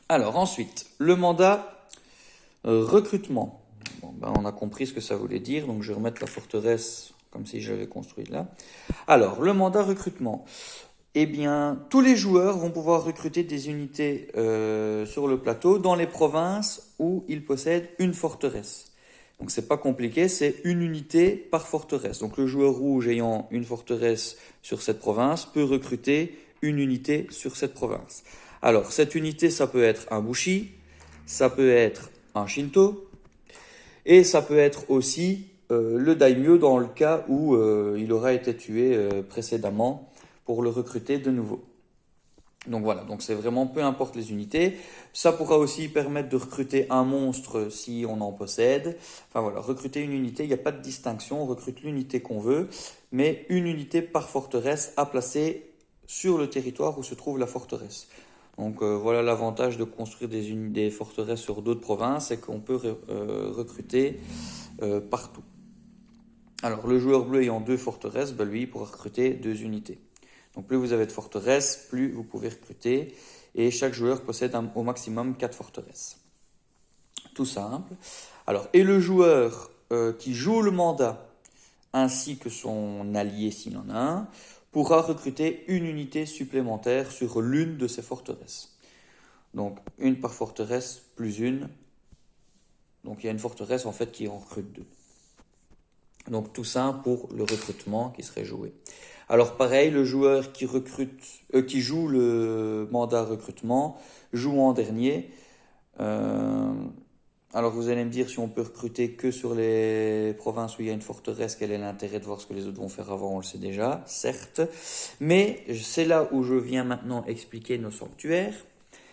Alors ensuite, le mandat recrutement. Bon, ben, on a compris ce que ça voulait dire, donc je vais remettre la forteresse comme si je l'avais construite là. Alors, le mandat recrutement. Eh bien, tous les joueurs vont pouvoir recruter des unités sur le plateau dans les provinces où ils possèdent une forteresse. Donc c'est pas compliqué, c'est une unité par forteresse. Donc le joueur rouge ayant une forteresse sur cette province peut recruter une unité sur cette province. Alors cette unité, ça peut être un Bushi, ça peut être un Shinto, et ça peut être aussi le daimyo dans le cas où il aura été tué précédemment pour le recruter de nouveau. Donc voilà, donc c'est vraiment peu importe les unités. Ça pourra aussi permettre de recruter un monstre si on en possède. Enfin voilà, recruter une unité, il n'y a pas de distinction, on recrute l'unité qu'on veut, mais une unité par forteresse à placer sur le territoire où se trouve la forteresse. Donc voilà l'avantage de construire des forteresses sur d'autres provinces, c'est qu'on peut recruter partout. Alors le joueur bleu ayant deux forteresses, ben, lui il pourra recruter deux unités. Donc plus vous avez de forteresses, plus vous pouvez recruter. Et chaque joueur possède au maximum 4 forteresses. Tout simple. Alors, et le joueur qui joue le mandat, ainsi que son allié s'il en a un, pourra recruter une unité supplémentaire sur l'une de ses forteresses. Donc une par forteresse plus une. Donc il y a une forteresse en fait qui en recrute deux. Donc tout ça pour le recrutement qui serait joué. Alors pareil, le joueur qui joue le mandat recrutement joue en dernier. Alors vous allez me dire si on peut recruter que sur les provinces où il y a une forteresse, quel est l'intérêt de voir ce que les autres vont faire avant, on le sait déjà, certes. Mais c'est là où je viens maintenant expliquer nos sanctuaires.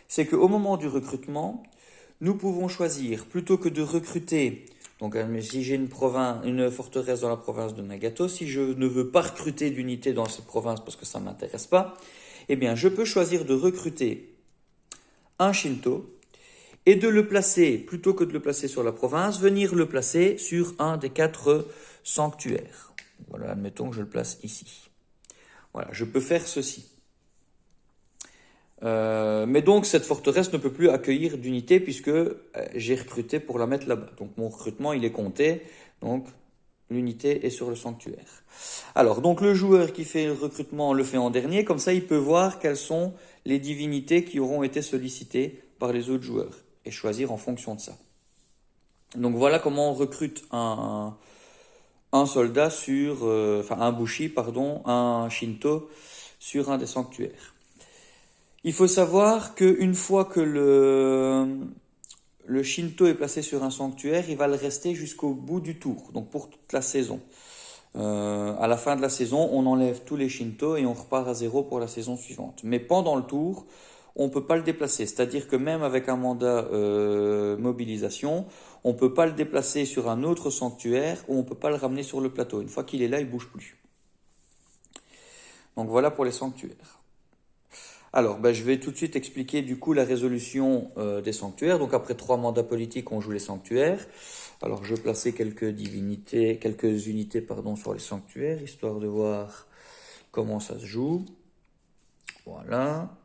C'est qu'au moment du recrutement, nous pouvons choisir, plutôt que de recruter, donc si j'ai une forteresse dans la province de Nagato, si je ne veux pas recruter d'unité dans cette province parce que ça ne m'intéresse pas, eh bien je peux choisir de recruter un Shinto et de le placer, plutôt que de le placer sur la province, venir le placer sur un des 4 sanctuaires. Voilà, admettons que je le place ici. Voilà, je peux faire ceci. Mais donc cette forteresse ne peut plus accueillir d'unités puisque j'ai recruté pour la mettre là-bas. Donc mon recrutement il est compté, donc l'unité est sur le sanctuaire. Alors donc le joueur qui fait le recrutement le fait en dernier, comme ça il peut voir quelles sont les divinités qui auront été sollicitées par les autres joueurs et choisir en fonction de ça. Donc voilà comment on recrute un soldat sur, enfin un Bushi, pardon, un Shinto sur un des sanctuaires. Il faut savoir qu'une fois que le Shinto est placé sur un sanctuaire, il va le rester jusqu'au bout du tour, donc pour toute la saison. À la fin de la saison, on enlève tous les Shinto et on repart à zéro pour la saison suivante. Mais pendant le tour, on ne peut pas le déplacer. C'est-à-dire que même avec un mandat mobilisation, on ne peut pas le déplacer sur un autre sanctuaire ou on ne peut pas le ramener sur le plateau. Une fois qu'il est là, il ne bouge plus. Donc voilà pour les sanctuaires. Alors, je vais tout de suite expliquer du coup la résolution des sanctuaires. Donc après 3 mandats politiques, on joue les sanctuaires. Alors je vais placer quelques unités sur les sanctuaires, histoire de voir comment ça se joue. Voilà.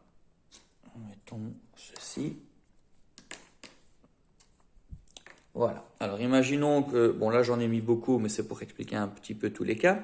Mettons ceci. Voilà. Alors imaginons que, bon là j'en ai mis beaucoup, mais c'est pour expliquer un petit peu tous les cas.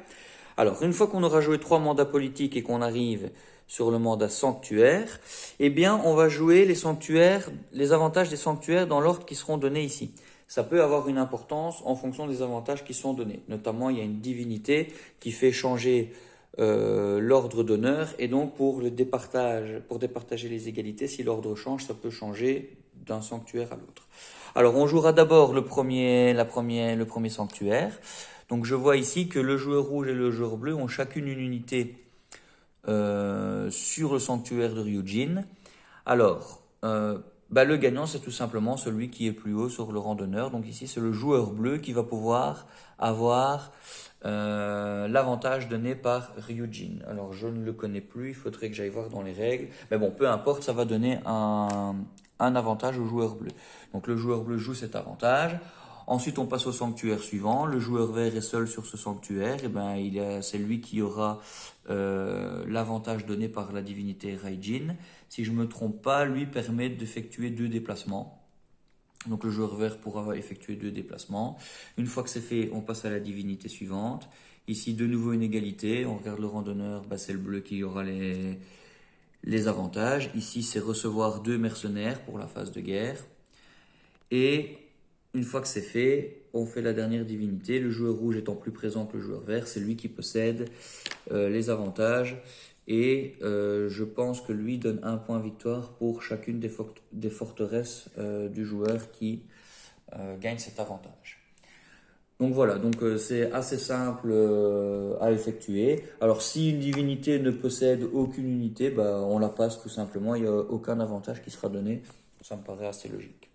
Alors une fois qu'on aura joué 3 mandats politiques et qu'on arrive sur le mandat sanctuaire, eh bien on va jouer les sanctuaires, les avantages des sanctuaires dans l'ordre qui seront donnés ici. Ça peut avoir une importance en fonction des avantages qui sont donnés. Notamment, il y a une divinité qui fait changer l'ordre d'honneur et donc pour départager les égalités, si l'ordre change, ça peut changer d'un sanctuaire à l'autre. Alors on jouera d'abord le premier sanctuaire. Donc je vois ici que le joueur rouge et le joueur bleu ont chacune une unité sur le sanctuaire de Ryujin. Alors, le gagnant, c'est tout simplement celui qui est plus haut sur le rang d'honneur. Donc ici, c'est le joueur bleu qui va pouvoir avoir l'avantage donné par Ryujin. Alors, je ne le connais plus, il faudrait que j'aille voir dans les règles. Mais bon, peu importe, ça va donner un avantage au joueur bleu. Donc le joueur bleu joue cet avantage. Ensuite, on passe au sanctuaire suivant. Le joueur vert est seul sur ce sanctuaire. Et ben, c'est lui qui aura l'avantage donné par la divinité Raijin. Si je me trompe pas, lui permet d'effectuer 2 déplacements. Donc le joueur vert pourra effectuer 2 déplacements. Une fois que c'est fait, on passe à la divinité suivante. Ici, de nouveau une égalité. On regarde le randonneur, bah, c'est le bleu qui aura les avantages. Ici, c'est recevoir 2 mercenaires pour la phase de guerre. Et une fois que c'est fait, on fait la dernière divinité. Le joueur rouge étant plus présent que le joueur vert, c'est lui qui possède les avantages. Et je pense que lui donne un point victoire pour chacune des forteresses du joueur qui gagne cet avantage. Donc voilà, c'est assez simple à effectuer. Alors si une divinité ne possède aucune unité, bah, on la passe tout simplement, il n'y a aucun avantage qui sera donné. Ça me paraît assez logique.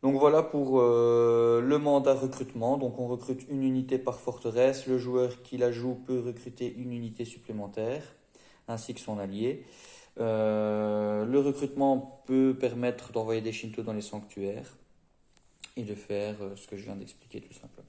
Donc voilà pour le mandat recrutement. Donc on recrute une unité par forteresse. Le joueur qui la joue peut recruter une unité supplémentaire, ainsi que son allié. Le recrutement peut permettre d'envoyer des Shinto dans les sanctuaires et de faire ce que je viens d'expliquer tout simplement.